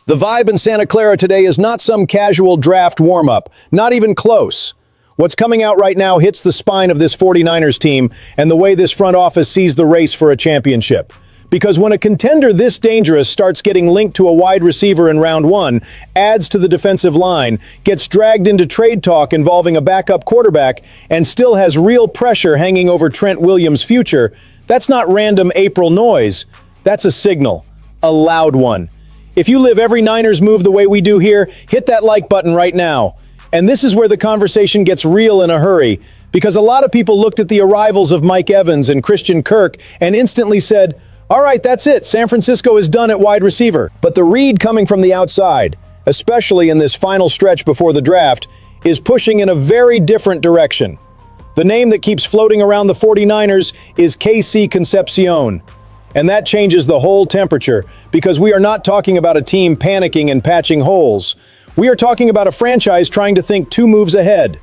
The vibe in Santa Clara today is not some casual draft warm-up, not even close. What's coming out right now hits the spine of this 49ers team and the way this front office sees the race for a championship. Because when a contender this dangerous starts getting linked to a wide receiver in round one, adds to the defensive line, gets dragged into trade talk involving a backup quarterback, and still has real pressure hanging over Trent Williams' future, that's not random April noise. That's a signal. A loud one. If you live every Niners move the way we do here, hit that like button right now. And this is where the conversation gets real in a hurry, because a lot of people looked at the arrivals of Mike Evans and Christian Kirk and instantly said, all right, that's it. San Francisco is done at wide receiver. But the read coming from the outside, especially in this final stretch before the draft, is pushing in a very different direction. The name that keeps floating around the 49ers is KC Concepcion. And that changes the whole temperature, because we are not talking about a team panicking and patching holes. We are talking about a franchise trying to think 2 moves ahead.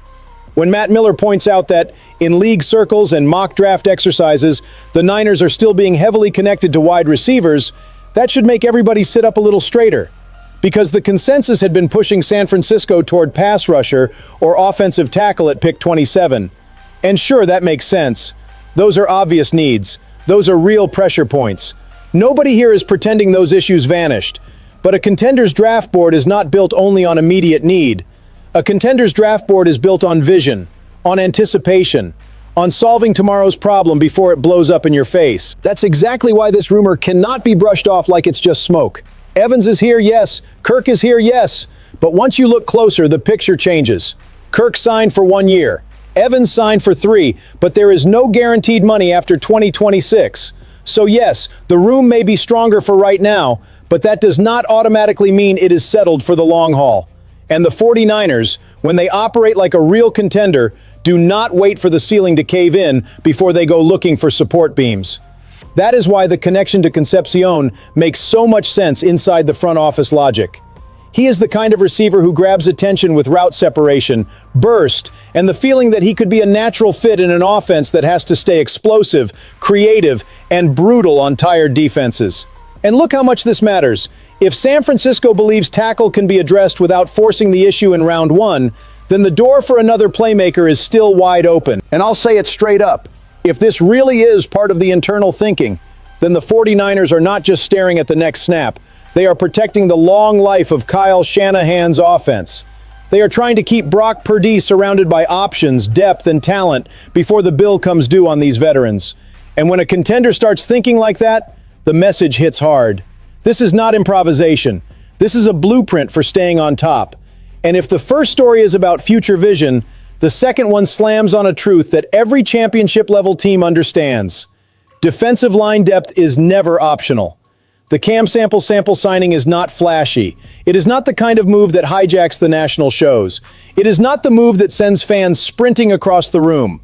When Matt Miller points out that, in league circles and mock draft exercises, the Niners are still being heavily connected to wide receivers, that should make everybody sit up a little straighter. Because the consensus had been pushing San Francisco toward pass rusher or offensive tackle at pick 27. And sure, that makes sense. Those are obvious needs. Those are real pressure points. Nobody here is pretending those issues vanished. But a contender's draft board is not built only on immediate need. A contender's draft board is built on vision, on anticipation, on solving tomorrow's problem before it blows up in your face. That's exactly why this rumor cannot be brushed off like it's just smoke. Evans is here, yes. Kirk is here, yes. But once you look closer, the picture changes. Kirk signed for 1 year. Evans signed for 3, but there is no guaranteed money after 2026. So yes, the room may be stronger for right now, but that does not automatically mean it is settled for the long haul. And the 49ers, when they operate like a real contender, do not wait for the ceiling to cave in before they go looking for support beams. That is why the connection to Concepcion makes so much sense inside the front office logic. He is the kind of receiver who grabs attention with route separation, burst, and the feeling that he could be a natural fit in an offense that has to stay explosive, creative, and brutal on tired defenses. And look how much this matters. If San Francisco believes tackle can be addressed without forcing the issue in round 1, then the door for another playmaker is still wide open. And I'll say it straight up. If this really is part of the internal thinking, then the 49ers are not just staring at the next snap. They are protecting the long life of Kyle Shanahan's offense. They are trying to keep Brock Purdy surrounded by options, depth, and talent before the bill comes due on these veterans. And when a contender starts thinking like that, the message hits hard. This is not improvisation. This is a blueprint for staying on top. And if the first story is about future vision, the second one slams on a truth that every championship-level team understands. Defensive line depth is never optional. The Cam sample signing is not flashy. It is not the kind of move that hijacks the national shows. It is not the move that sends fans sprinting across the room.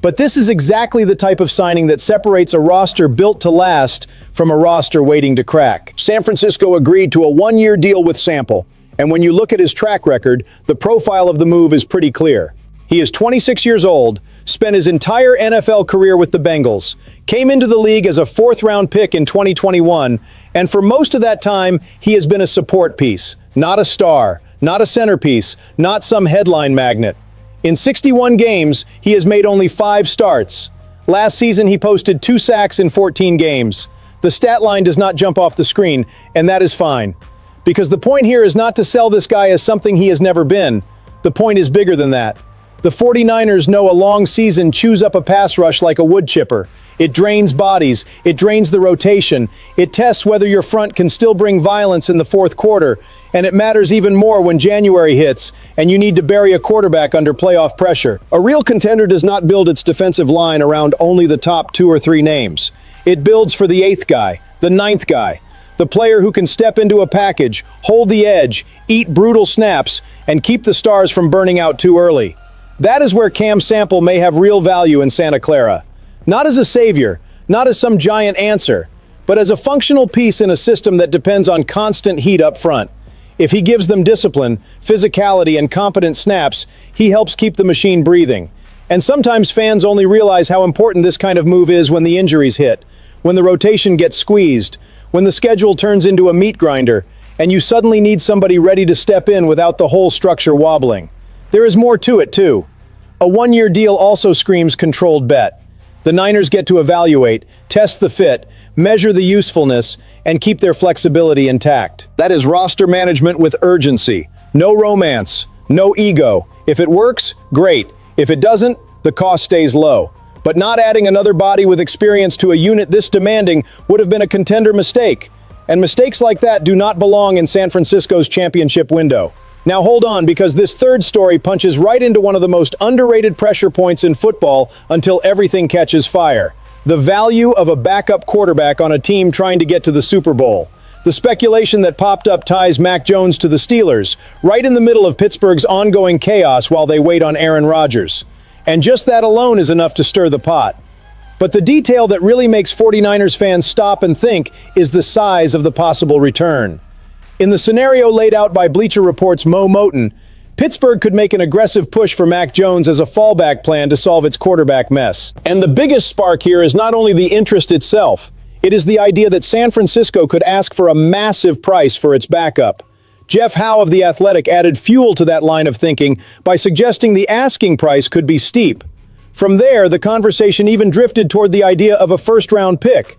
But this is exactly the type of signing that separates a roster built to last from a roster waiting to crack. San Francisco agreed to a 1-year deal with Sample, and when you look at his track record, the profile of the move is pretty clear. He is 26 years old, spent his entire NFL career with the Bengals, came into the league as a 4th-round pick in 2021, and for most of that time, he has been a support piece, not a star, not a centerpiece, not some headline magnet. In 61 games, he has made only 5 starts. Last season, he posted 2 sacks in 14 games. The stat line does not jump off the screen, and that is fine. Because the point here is not to sell this guy as something he has never been. The point is bigger than that. The 49ers know a long season chews up a pass rush like a wood chipper. It drains bodies, it drains the rotation, it tests whether your front can still bring violence in the 4th quarter, and it matters even more when January hits and you need to bury a quarterback under playoff pressure. A real contender does not build its defensive line around only the top 2 or 3 names. It builds for the 8th guy, the 9th guy, the player who can step into a package, hold the edge, eat brutal snaps, and keep the stars from burning out too early. That is where Cam Sample may have real value in Santa Clara. Not as a savior, not as some giant answer, but as a functional piece in a system that depends on constant heat up front. If he gives them discipline, physicality, and competent snaps, he helps keep the machine breathing. And sometimes fans only realize how important this kind of move is when the injuries hit, when the rotation gets squeezed, when the schedule turns into a meat grinder, and you suddenly need somebody ready to step in without the whole structure wobbling. There is more to it, too. A one-year deal also screams controlled bet. The Niners get to evaluate, test the fit, measure the usefulness, and keep their flexibility intact. That is roster management with urgency. No romance, no ego. If it works, great. If it doesn't, the cost stays low. But not adding another body with experience to a unit this demanding would have been a contender mistake. And mistakes like that do not belong in San Francisco's championship window. Now hold on, because this third story punches right into one of the most underrated pressure points in football until everything catches fire. The value of a backup quarterback on a team trying to get to the Super Bowl. The speculation that popped up ties Mac Jones to the Steelers, right in the middle of Pittsburgh's ongoing chaos while they wait on Aaron Rodgers. And just that alone is enough to stir the pot. But the detail that really makes 49ers fans stop and think is the size of the possible return. In the scenario laid out by Bleacher Report's Mo Moton, Pittsburgh could make an aggressive push for Mac Jones as a fallback plan to solve its quarterback mess. And the biggest spark here is not only the interest itself, it is the idea that San Francisco could ask for a massive price for its backup. Jeff Howe of The Athletic added fuel to that line of thinking by suggesting the asking price could be steep. From there, the conversation even drifted toward the idea of a first-round pick.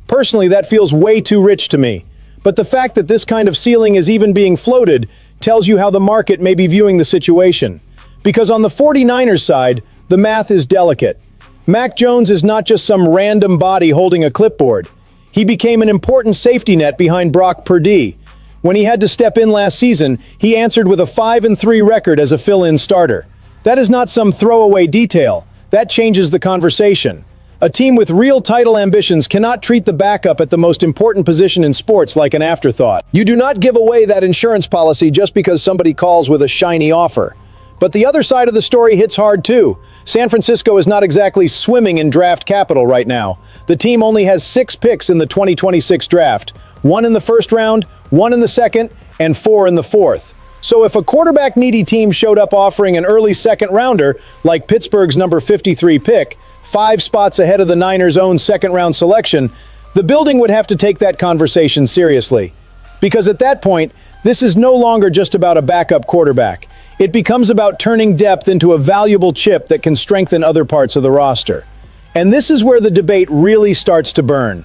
Personally, that feels way too rich to me. But the fact that this kind of ceiling is even being floated tells you how the market may be viewing the situation. Because on the 49ers side, the math is delicate. Mac Jones is not just some random body holding a clipboard. He became an important safety net behind Brock Purdy. When he had to step in last season, he answered with a 5-3 record as a fill-in starter. That is not some throwaway detail. That changes the conversation. A team with real title ambitions cannot treat the backup at the most important position in sports like an afterthought. You do not give away that insurance policy just because somebody calls with a shiny offer. But the other side of the story hits hard too. San Francisco is not exactly swimming in draft capital right now. The team only has 6 picks in the 2026 draft. 1 in the first round, 1 in the second, and 4 in the fourth. So if a quarterback-needy team showed up offering an early second-rounder, like Pittsburgh's number 53 pick, 5 spots ahead of the Niners' own second-round selection, the building would have to take that conversation seriously. Because at that point, this is no longer just about a backup quarterback. It becomes about turning depth into a valuable chip that can strengthen other parts of the roster. And this is where the debate really starts to burn.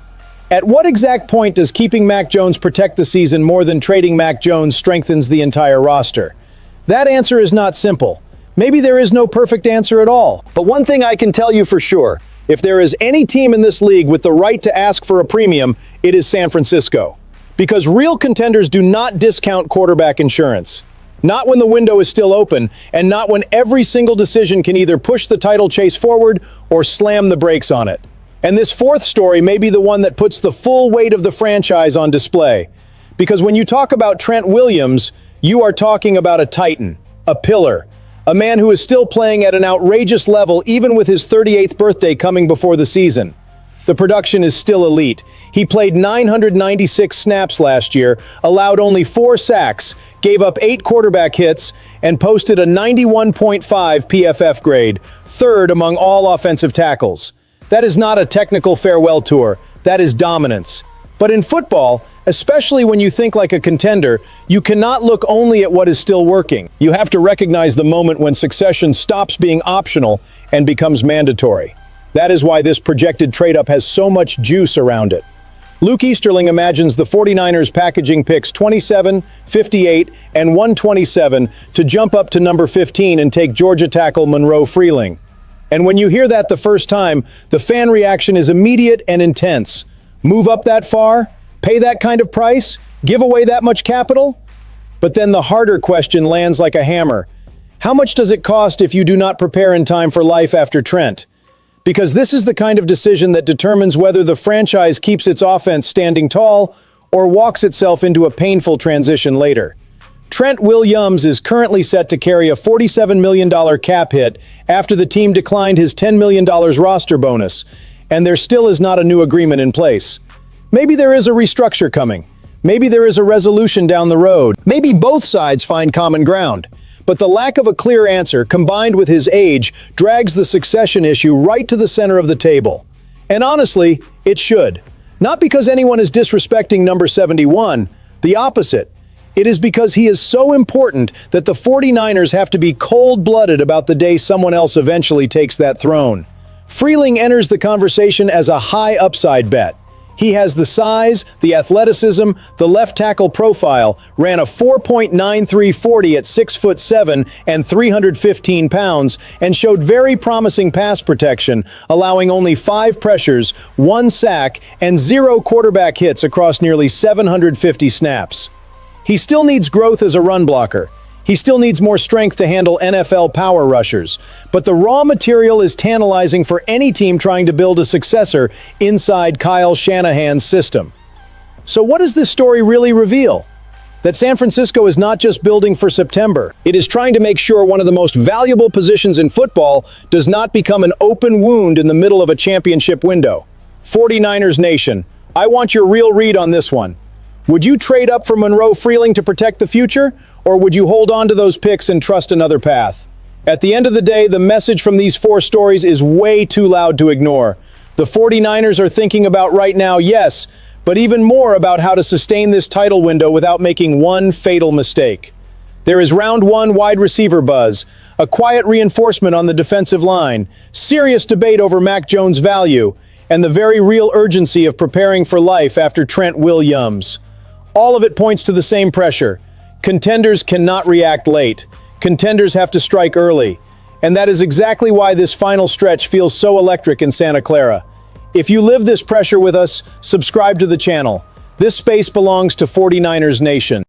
At what exact point does keeping Mac Jones protect the season more than trading Mac Jones strengthens the entire roster? That answer is not simple. Maybe there is no perfect answer at all. But one thing I can tell you for sure, if there is any team in this league with the right to ask for a premium, it is San Francisco. Because real contenders do not discount quarterback insurance. Not when the window is still open, and not when every single decision can either push the title chase forward or slam the brakes on it. And this fourth story may be the one that puts the full weight of the franchise on display. Because when you talk about Trent Williams, you are talking about a titan, a pillar, a man who is still playing at an outrageous level even with his 38th birthday coming before the season. The production is still elite. He played 996 snaps last year, allowed only 4 sacks, gave up 8 quarterback hits, and posted a 91.5 PFF grade, 3rd among all offensive tackles. That is not a technical farewell tour, that is dominance. But in football, especially when you think like a contender, you cannot look only at what is still working. You have to recognize the moment when succession stops being optional and becomes mandatory. That is why this projected trade-up has so much juice around it. Luke Easterling imagines the 49ers packaging picks 27, 58, and 127 to jump up to number 15 and take Georgia tackle Monroe Freeling. And when you hear that the first time, the fan reaction is immediate and intense. Move up that far? Pay that kind of price? Give away that much capital? But then the harder question lands like a hammer. How much does it cost if you do not prepare in time for life after Trent? Because this is the kind of decision that determines whether the franchise keeps its offense standing tall or walks itself into a painful transition later. Trent Williams is currently set to carry a $47 million cap hit after the team declined his $10 million roster bonus, and there still is not a new agreement in place. Maybe there is a restructure coming. Maybe there is a resolution down the road. Maybe both sides find common ground. But the lack of a clear answer, combined with his age, drags the succession issue right to the center of the table. And honestly, it should. Not because anyone is disrespecting number 71, the opposite. It is because he is so important that the 49ers have to be cold-blooded about the day someone else eventually takes that throne. Freeling enters the conversation as a high upside bet. He has the size, the athleticism, the left tackle profile, ran a 4.9340 at 6'7" and 315 pounds, and showed very promising pass protection, allowing only 5 pressures, 1 sack, and 0 quarterback hits across nearly 750 snaps. He still needs growth as a run blocker. He still needs more strength to handle NFL power rushers, but the raw material is tantalizing for any team trying to build a successor inside Kyle Shanahan's system. So what does this story really reveal? That San Francisco is not just building for September. It is trying to make sure one of the most valuable positions in football does not become an open wound in the middle of a championship window. 49ers Nation, I want your real read on this one. Would you trade up for Monroe Freeling to protect the future, or would you hold on to those picks and trust another path? At the end of the day, the message from these 4 stories is way too loud to ignore. The 49ers are thinking about right now, yes, but even more about how to sustain this title window without making one fatal mistake. There is round 1 wide receiver buzz, a quiet reinforcement on the defensive line, serious debate over Mac Jones' value, and the very real urgency of preparing for life after Trent Williams. All of it points to the same pressure. Contenders cannot react late. Contenders have to strike early. And that is exactly why this final stretch feels so electric in Santa Clara. If you live this pressure with us, subscribe to the channel. This space belongs to 49ers Nation.